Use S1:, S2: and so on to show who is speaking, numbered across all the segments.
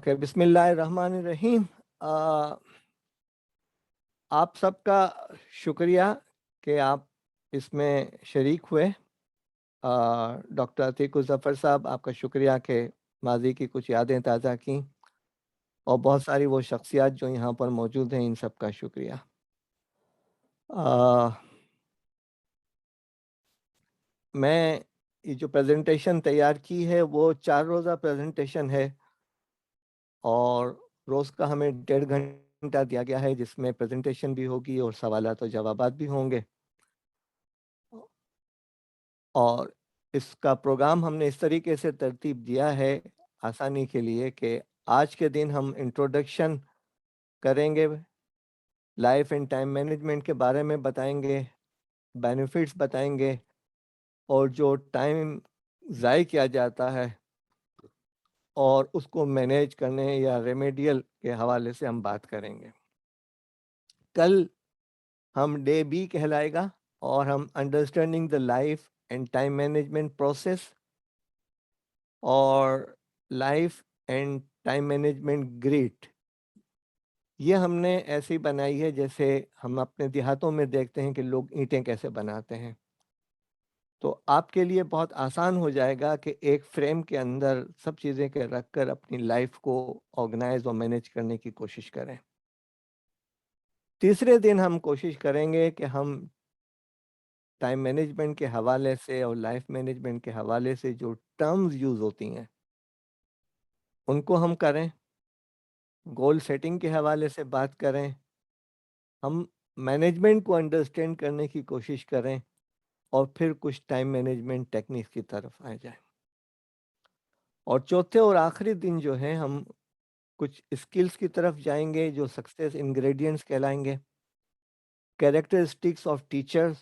S1: بسم اللہ الرحمن الرحیم۔ آپ سب کا شکریہ کہ آپ اس میں شریک ہوئے۔ ڈاکٹر عتیق الظفر صاحب، آپ کا شکریہ کہ ماضی کی کچھ یادیں تازہ کیں، اور بہت ساری وہ شخصیات جو یہاں پر موجود ہیں، ان سب کا شکریہ۔ میں یہ جو پریزنٹیشن تیار کی ہے وہ 4 روزہ پریزنٹیشن ہے، اور روز کا ہمیں 1.5 گھنٹہ دیا گیا ہے، جس میں پریزنٹیشن بھی ہوگی اور سوالات و جوابات بھی ہوں گے۔ اور اس کا پروگرام ہم نے اس طریقے سے ترتیب دیا ہے آسانی کے لیے کہ آج کے دن ہم انٹروڈکشن کریں گے، لائف اینڈ ٹائم مینجمنٹ کے بارے میں بتائیں گے، بینیفٹس بتائیں گے، اور جو ٹائم ضائع کیا جاتا ہے اور اس کو مینیج کرنے یا ریمیڈیل کے حوالے سے ہم بات کریں گے۔ کل ہم ڈے بی کہلائے گا، اور ہم understanding the life and time management process اور life and time management grade, یہ ہم نے ایسی بنائی ہے جیسے ہم اپنے دیہاتوں میں دیکھتے ہیں کہ لوگ اینٹیں کیسے بناتے ہیں۔ تو آپ کے لیے بہت آسان ہو جائے گا کہ ایک فریم کے اندر سب چیزیں کے رکھ کر اپنی لائف کو آرگنائز اور مینیج کرنے کی کوشش کریں۔ تیسرے دن ہم کوشش کریں گے کہ ہم ٹائم مینجمنٹ کے حوالے سے اور لائف مینجمنٹ کے حوالے سے جو ٹرمز یوز ہوتی ہیں ان کو ہم کریں، گول سیٹنگ کے حوالے سے بات کریں، ہم مینجمنٹ کو انڈرسٹینڈ کرنے کی کوشش کریں، اور پھر کچھ ٹائم مینجمنٹ ٹیکنیکس کی طرف آ جائیں۔ اور چوتھے اور آخری دن جو ہے ہم کچھ اسکلز کی طرف جائیں گے جو سکسیس انگریڈینٹس کہلائیں گے، کیریکٹرسٹکس آف ٹیچرز،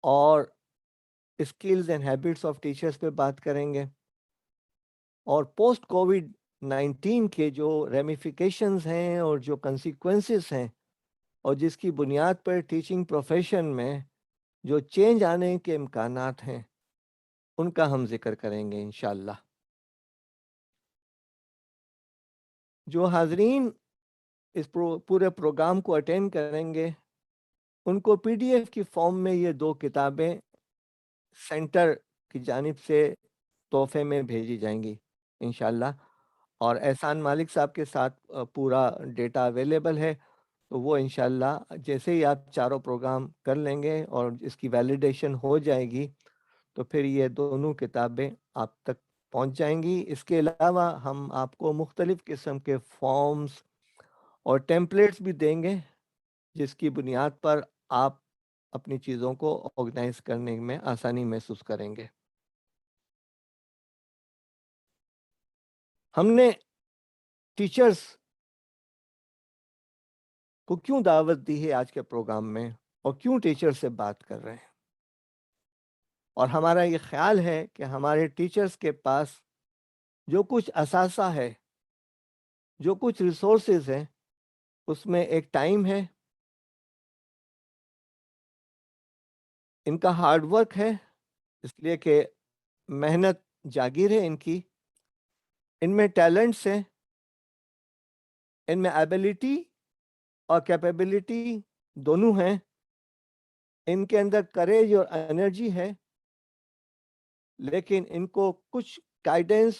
S1: اور skills and habits of teachers پہ بات کریں گے، اور پوسٹ کووڈ-19 کے جو ریمیفیکیشنز ہیں اور جو کنسیکوینسز ہیں، اور جس کی بنیاد پر ٹیچنگ پروفیشن میں جو چینج آنے کے امکانات ہیں، ان کا ہم ذکر کریں گے انشاءاللہ۔ جو حاضرین اس پورے پروگرام کو اٹینڈ کریں گے، ان کو پی ڈی ایف کی فارم میں یہ 2 کتابیں سینٹر کی جانب سے تحفے میں بھیجی جائیں گی انشاءاللہ، اور احسان مالک صاحب کے ساتھ پورا ڈیٹا اویلیبل ہے، تو وہ انشاءاللہ جیسے ہی آپ چاروں پروگرام کر لیں گے اور اس کی ویلیڈیشن ہو جائے گی تو پھر یہ دونوں کتابیں آپ تک پہنچ جائیں گی۔ اس کے علاوہ ہم آپ کو مختلف قسم کے فارمز اور ٹیمپلیٹس بھی دیں گے، جس کی بنیاد پر آپ اپنی چیزوں کو آرگنائز کرنے میں آسانی محسوس کریں گے۔ ہم نے ٹیچرز کو کیوں دعوت دی ہے آج کے پروگرام میں، اور کیوں ٹیچر سے بات کر رہے ہیں، اور ہمارا یہ خیال ہے کہ ہمارے ٹیچرز کے پاس جو کچھ اثاثہ ہے، جو کچھ ریسورسز ہیں، اس میں ایک ٹائم ہے، ان کا ہارڈ ورک ہے، اس لیے کہ محنت جاگیر ہے ان کی، ان میں ٹیلنٹس ہیں، ان میں ایبیلٹی اور کیپیبلٹی دونوں ہیں، ان کے اندر کریج اور انرجی ہے، لیکن ان کو کچھ گائیڈنس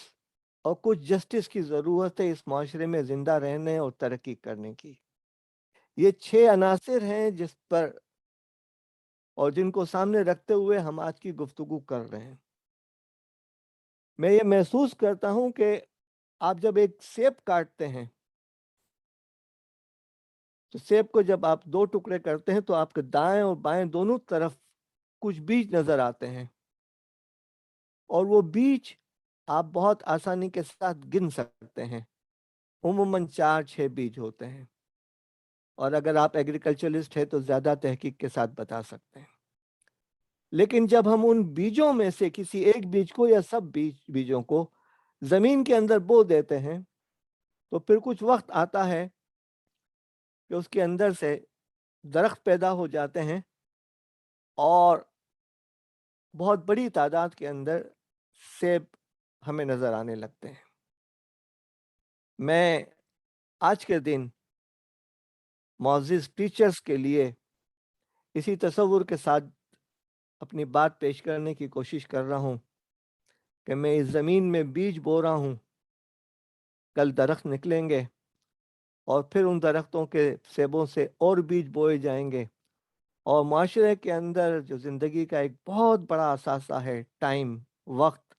S1: اور کچھ جسٹس کی ضرورت ہے اس معاشرے میں زندہ رہنے اور ترقی کرنے کی۔ یہ 6 عناصر ہیں جس پر اور جن کو سامنے رکھتے ہوئے ہم آج کی گفتگو کر رہے ہیں۔ میں یہ محسوس کرتا ہوں کہ آپ جب ایک سیب کاٹتے ہیں تو سیب کو جب آپ 2 ٹکڑے کرتے ہیں تو آپ کے دائیں اور بائیں دونوں طرف کچھ بیج نظر آتے ہیں، اور وہ بیج آپ بہت آسانی کے ساتھ گن سکتے ہیں، عموماً 4-6 بیج ہوتے ہیں، اور اگر آپ ایگریکلچرسٹ ہیں تو زیادہ تحقیق کے ساتھ بتا سکتے ہیں۔ لیکن جب ہم ان بیجوں میں سے کسی ایک بیج کو یا سب بیجوں کو زمین کے اندر بو دیتے ہیں تو پھر کچھ وقت آتا ہے کہ اس کے اندر سے درخت پیدا ہو جاتے ہیں، اور بہت بڑی تعداد کے اندر سیب ہمیں نظر آنے لگتے ہیں۔ میں آج کے دن معزز ٹیچرز کے لیے اسی تصور کے ساتھ اپنی بات پیش کرنے کی کوشش کر رہا ہوں کہ میں اس زمین میں بیج بو رہا ہوں، کل درخت نکلیں گے اور پھر ان درختوں کے سیبوں سے اور بیج بوئے جائیں گے، اور معاشرے کے اندر جو زندگی کا ایک بہت بڑا اثاثہ ہے ٹائم، وقت،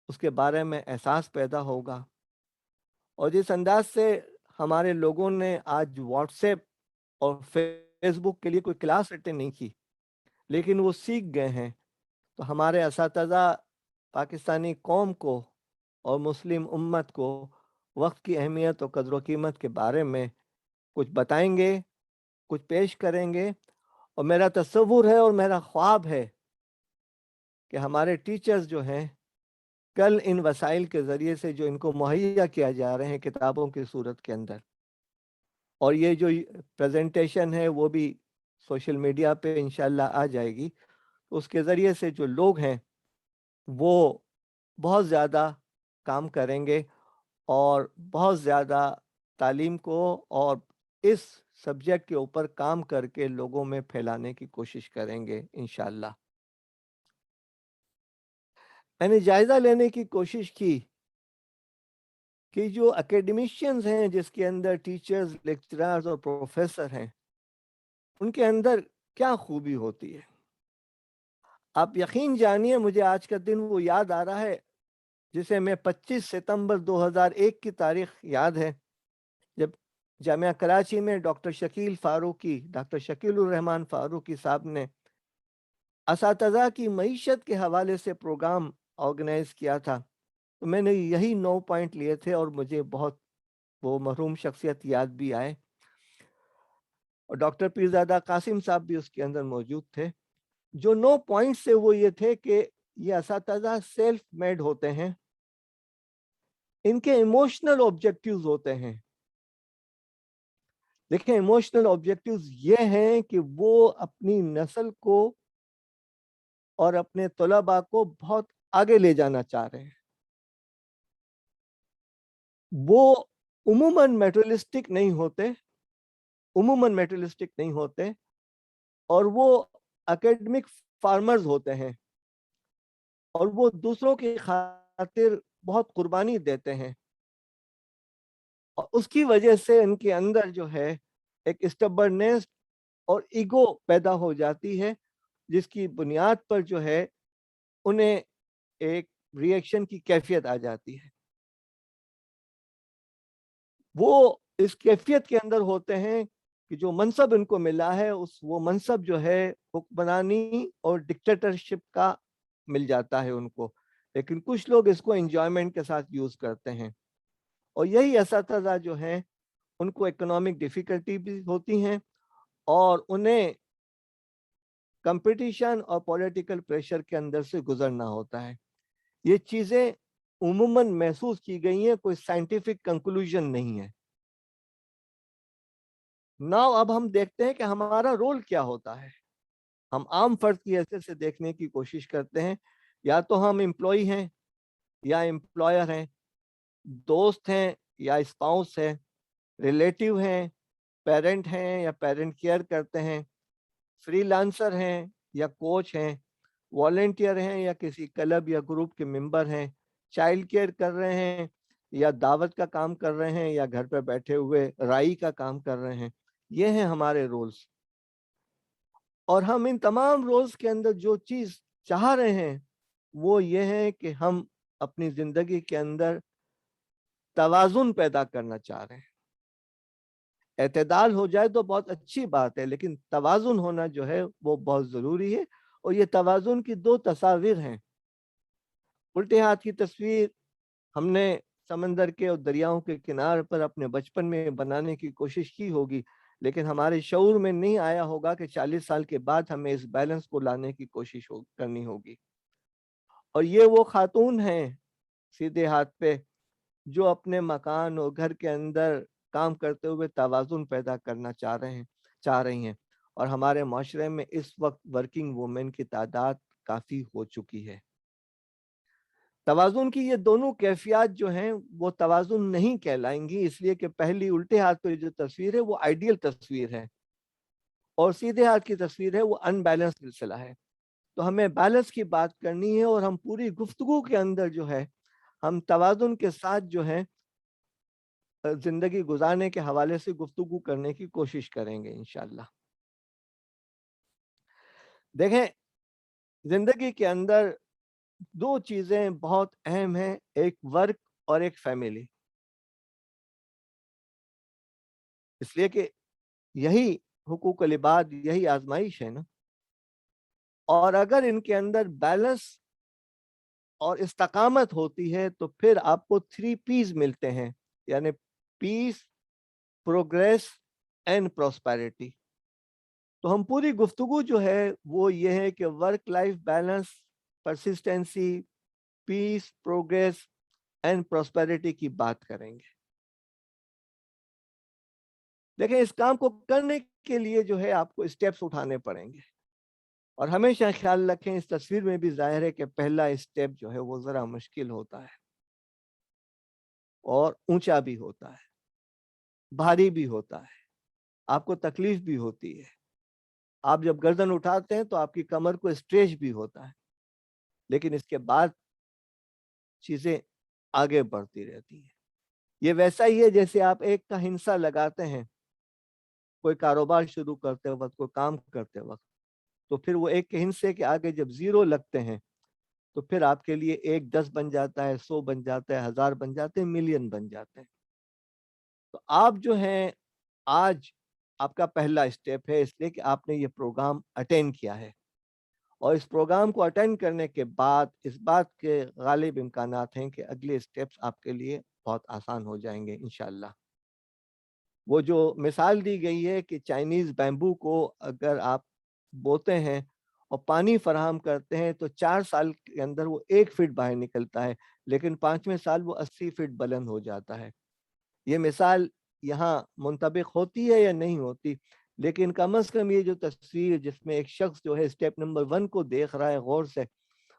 S1: اس کے بارے میں احساس پیدا ہوگا۔ اور جس انداز سے ہمارے لوگوں نے آج واٹس ایپ اور فیس بک کے لیے کوئی کلاس اٹینڈ نہیں کی، لیکن وہ سیکھ گئے ہیں، تو ہمارے اساتذہ پاکستانی قوم کو اور مسلم امت کو وقت کی اہمیت اور قدر و قیمت کے بارے میں کچھ بتائیں گے، کچھ پیش کریں گے۔ اور میرا تصور ہے اور میرا خواب ہے کہ ہمارے ٹیچرز جو ہیں کل ان وسائل کے ذریعے سے جو ان کو مہیا کیا جا رہے ہیں کتابوں کی صورت کے اندر، اور یہ جو پریزنٹیشن ہے وہ بھی سوشل میڈیا پہ انشاءاللہ آ جائے گی، اس کے ذریعے سے جو لوگ ہیں وہ بہت زیادہ کام کریں گے اور بہت زیادہ تعلیم کو اور اس سبجیکٹ کے اوپر کام کر کے لوگوں میں پھیلانے کی کوشش کریں گے انشاءاللہ۔ میں نے جائزہ لینے کی کوشش کی کہ جو اکیڈمیشینز ہیں، جس کے اندر ٹیچرز، لیکچررز اور پروفیسر ہیں، ان کے اندر کیا خوبی ہوتی ہے۔ آپ یقین جانیے مجھے آج کا دن وہ یاد آ رہا ہے جسے میں 25 ستمبر 2001 کی تاریخ یاد ہے، جب جامعہ کراچی میں ڈاکٹر شکیل الرحمان فاروقی صاحب نے اساتذہ کی معیشت کے حوالے سے پروگرام آرگنائز کیا تھا، تو میں نے یہی 9 پوائنٹ لیے تھے اور مجھے بہت وہ مرحوم شخصیت یاد بھی آئے، اور ڈاکٹر پیرزادہ قاسم صاحب بھی اس کے اندر موجود تھے۔ جو 9 پوائنٹ سے وہ یہ تھے کہ یہ اساتذہ سیلف میڈ ہوتے ہیں، ان کے ایموشنل آبجیکٹیوز ہوتے ہیں۔ دیکھیں ایموشنل آبجیکٹیوز یہ ہیں کہ وہ اپنی نسل کو اور اپنے طلباء کو بہت آگے لے جانا چاہ رہے ہیں۔ وہ عموماً میٹریلسٹک نہیں ہوتے اور وہ اکیڈمک فارمرز ہوتے ہیں، اور وہ دوسروں کی خاطر بہت قربانی دیتے ہیں، اور اس کی وجہ سے ان کے اندر جو ہے ایک اسٹبرنس اور ایگو پیدا ہو جاتی ہے، جس کی بنیاد پر جو ہے انہیں ایک ریئیکشن کی کیفیت آ جاتی ہے۔ وہ اس کیفیت کے اندر ہوتے ہیں کہ جو منصب ان کو ملا ہے وہ منصب جو ہے حکمرانی اور ڈکٹیٹرشپ کا مل جاتا ہے ان کو، لیکن کچھ لوگ اس کو انجوائمنٹ کے ساتھ یوز کرتے ہیں، اور یہی اساتذہ جو ہیں ان کو اکنامک ڈیفیکلٹی بھی ہوتی ہیں اور انہیں کمپٹیشن اور پولیٹیکل پریشر کے اندر سے گزرنا ہوتا ہے۔ یہ چیزیں عموماً محسوس کی گئی ہیں، کوئی سائنٹیفک کنکلوژن نہیں ہے۔ ناؤ اب ہم دیکھتے ہیں کہ ہمارا رول کیا ہوتا ہے۔ ہم عام فرد کی حیثیت سے دیکھنے کی کوشش کرتے ہیں، یا تو ہم امپلائی ہیں یا امپلائر ہیں، دوست ہیں یا اسپاؤس ہیں، ریلیٹیو ہیں، پیرنٹ ہیں یا پیرنٹ کیئر کرتے ہیں، فری لانسر ہیں یا کوچ ہیں، والنٹیئر ہیں یا کسی کلب یا گروپ کے ممبر ہیں، چائلڈ کیئر کر رہے ہیں یا دعوت کا کام کر رہے ہیں یا گھر پہ بیٹھے ہوئے رائی کا کام کر رہے ہیں۔ یہ ہیں ہمارے رولز، اور ہم ان تمام رولز کے اندر جو چیز چاہ رہے ہیں وہ یہ ہے کہ ہم اپنی زندگی کے اندر توازن پیدا کرنا چاہ رہے ہیں۔ اعتدال ہو جائے تو بہت اچھی بات ہے، لیکن توازن ہونا جو ہے وہ بہت ضروری ہے، اور یہ توازن کی دو تصاویر ہیں۔ الٹے ہاتھ کی تصویر ہم نے سمندر کے اور دریاؤں کے کنار پر اپنے بچپن میں بنانے کی کوشش کی ہوگی، لیکن ہمارے شعور میں نہیں آیا ہوگا کہ 40 سال کے بعد ہمیں اس بیلنس کو لانے کی کوشش کرنی ہوگی۔ اور یہ وہ خاتون ہیں سیدھے ہاتھ پہ جو اپنے مکان اور گھر کے اندر کام کرتے ہوئے توازن پیدا کرنا چاہ رہی ہیں، اور ہمارے معاشرے میں اس وقت ورکنگ وومن کی تعداد کافی ہو چکی ہے۔ توازن کی یہ دونوں کیفیات جو ہیں وہ توازن نہیں کہلائیں گی، اس لیے کہ پہلی الٹے ہاتھ پہ جو تصویر ہے وہ آئیڈیل تصویر ہے، اور سیدھے ہاتھ کی تصویر ہے وہ ان بیلنس سلسلہ ہے۔ تو ہمیں بیلنس کی بات کرنی ہے، اور ہم پوری گفتگو کے اندر جو ہے ہم توازن کے ساتھ جو ہے زندگی گزارنے کے حوالے سے گفتگو کرنے کی کوشش کریں گے انشاءاللہ۔ دیکھیں، زندگی کے اندر دو چیزیں بہت اہم ہیں، ایک ورک اور ایک فیملی، اس لیے کہ یہی حقوق العباد، یہی آزمائش ہے نا۔ اور اگر ان کے اندر بیلنس اور استقامت ہوتی ہے تو پھر آپ کو 3 P's ملتے ہیں، یعنی پیس، پروگریس اینڈ پراسپیرٹی۔ تو ہم پوری گفتگو جو ہے وہ یہ ہے کہ work life balance, persistency, peace, progress and prosperity کی بات کریں گے۔ دیکھیں، اس کام کو کرنے کے لیے جو ہے آپ کو اسٹیپس اٹھانے پڑیں گے، اور ہمیشہ خیال رکھیں اس تصویر میں بھی ظاہر ہے کہ پہلا اسٹیپ جو ہے وہ ذرا مشکل ہوتا ہے، اور اونچا بھی ہوتا ہے، بھاری بھی ہوتا ہے، آپ کو تکلیف بھی ہوتی ہے۔ آپ جب گردن اٹھاتے ہیں تو آپ کی کمر کو اسٹریچ بھی ہوتا ہے، لیکن اس کے بعد چیزیں آگے بڑھتی رہتی ہیں۔ یہ ویسا ہی ہے جیسے آپ ایک کا ہنسا لگاتے ہیں کوئی کاروبار شروع کرتے وقت، کوئی کام کرتے وقت، تو پھر وہ ایک کے ہنسے کے آگے جب زیرو لگتے ہیں تو پھر آپ کے لیے 1 10 بن جاتا ہے، 100 بن جاتا ہے، 1000 بن جاتے ہیں، ملین بن جاتے ہیں۔ تو آپ جو ہیں آج آپ کا پہلا اسٹیپ ہے، اس لیے کہ آپ نے یہ پروگرام اٹینڈ کیا ہے، اور اس پروگرام کو اٹینڈ کرنے کے بعد اس بات کے غالب امکانات ہیں کہ اگلے اسٹیپس آپ کے لیے بہت آسان ہو جائیں گے انشاءاللہ۔ وہ جو مثال دی گئی ہے کہ چائنیز بیمبو کو اگر آپ بوتے ہیں اور پانی فراہم کرتے ہیں تو 4 سال کے اندر وہ 1 فٹ باہر نکلتا ہے، لیکن 5ویں سال وہ 80 فٹ بلند ہو جاتا ہے۔ یہ مثال یہاں منطبق ہوتی ہے یا نہیں ہوتی، لیکن کم از کم یہ جو تصویر جس میں ایک شخص جو ہے اسٹیپ نمبر 1 کو دیکھ رہا ہے غور سے،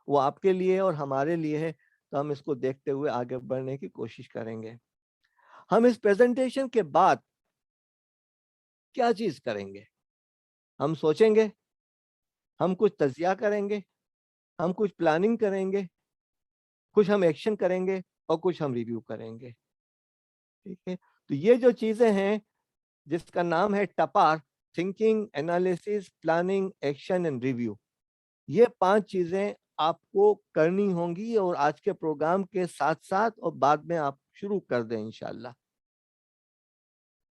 S1: وہ آپ کے لیے اور ہمارے لیے ہے، تو ہم اس کو دیکھتے ہوئے آگے بڑھنے کی کوشش کریں گے۔ ہم اس پریزنٹیشن کے بعد کیا چیز کریں گے؟ ہم سوچیں گے، ہم کچھ تجزیہ کریں گے، ہم کچھ پلاننگ کریں گے، کچھ ہم ایکشن کریں گے، اور کچھ ہم ریویو کریں گے۔ ٹھیک ہے، تو یہ جو چیزیں ہیں جس کا نام ہے TPAR, thinking, analysis, planning, action and review, یہ 5 چیزیں آپ کو کرنی ہوں گی، اور آج کے پروگرام کے ساتھ ساتھ اور بعد میں آپ شروع کر دیں انشاءاللہ۔